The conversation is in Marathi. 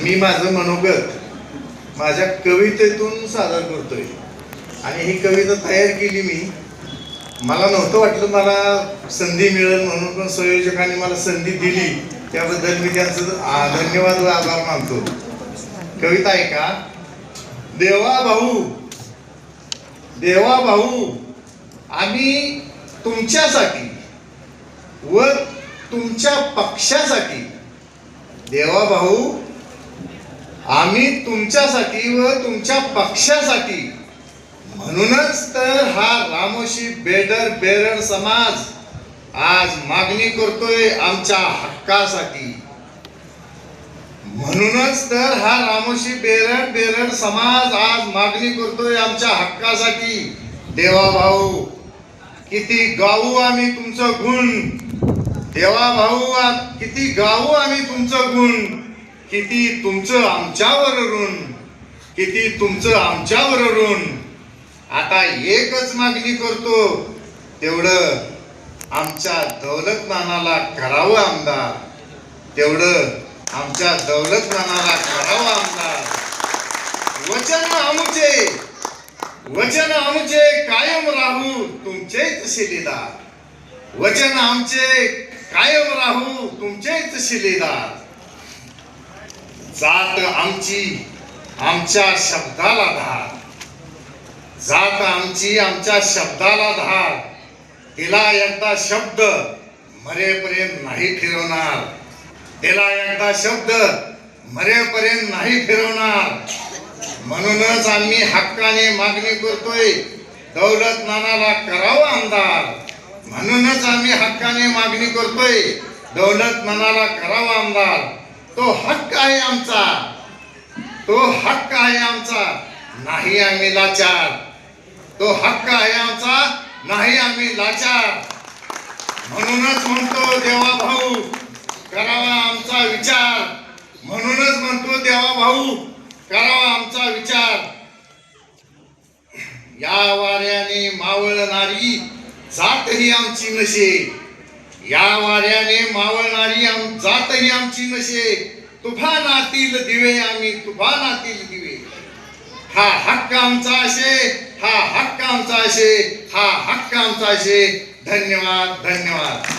मी माझं मनोगत माझ्या कवितेतून सादर करतोय आणि ही कविता तयार केली मी. मला नव्हतं वाटलं मला संधी मिळेल म्हणून, पण संयोजकांनी मला संधी दिली त्याबद्दल मी त्यांचं धन्यवाद व आभार मानतो. कविता आहे का? देवा भाऊ, देवा भाऊ, आम्ही तुमच्यासाठी व तुमच्या पक्षासाठी, देवा भाऊ आम्ही तुमच्यासाठी व तुमच्या पक्षासाठी, म्हणूनच तर हा रामोशी बेरड समाज आज मागणी करतोय आमच्या हक्कासाठी. म्हणूनच तर हा रामोशी बेरड समाज आज मागणी करतोय आमच्या हक्कासाठी. देवा भाऊ किती गाऊ आम्ही तुमचं गुण, देवा भाऊ किती गाऊ आम्ही तुमचं गुण, किती तुमचं आमच्यावर ऋण, किती तुमचं आमच्यावर ऋण. आता एकच मागणी करतो, तेवढं आमच्या दौलतमानाला करावं आमदार, तेवढं आमच्या दौलतमानाला करावं आमदार. वचन आमचे कायम राहू तुमचेच शिलेदार, वचन आमचे कायम राहू तुमचेच शिलेदार. जात आमची आमच्या शब्दाला धार, जात आमची आमच्या शब्दाला धार. तिला एकदा शब्द मरेपर्यंत नाही फिरवणार, तिला एकदा शब्द मरेपर्यंत नाही फिरवणार. म्हणूनच आम्ही हक्काने मागणी करतोय दौलतमानाला करावं आमदार. म्हणूनच आम्ही हक्काने मागणी करतोय दौलतमानाला करावं आमदार. तो हक्क आहे आमचा, तो हक्क आहे आमचा, नाही आम्ही लाचार. तो हक्क आहे आमचा, नाही आम्ही लाचार. म्हणूनच म्हणतो देवा भाऊ करावा आमचा विचार, म्हणूनच म्हणतो देवा भाऊ करावा आमचा विचार. या वाऱ्याने मावळणारी जात ही आमची नशे, या वाऱ्याने मावळणारी जात ही आमची नशे. तुफानातील दिवे आम्ही तुफानातील दिवे. हा हक्क आमचा असे, हा हक्क आमचा असे, हा हक्क आमचा असे. धन्यवाद, धन्यवाद.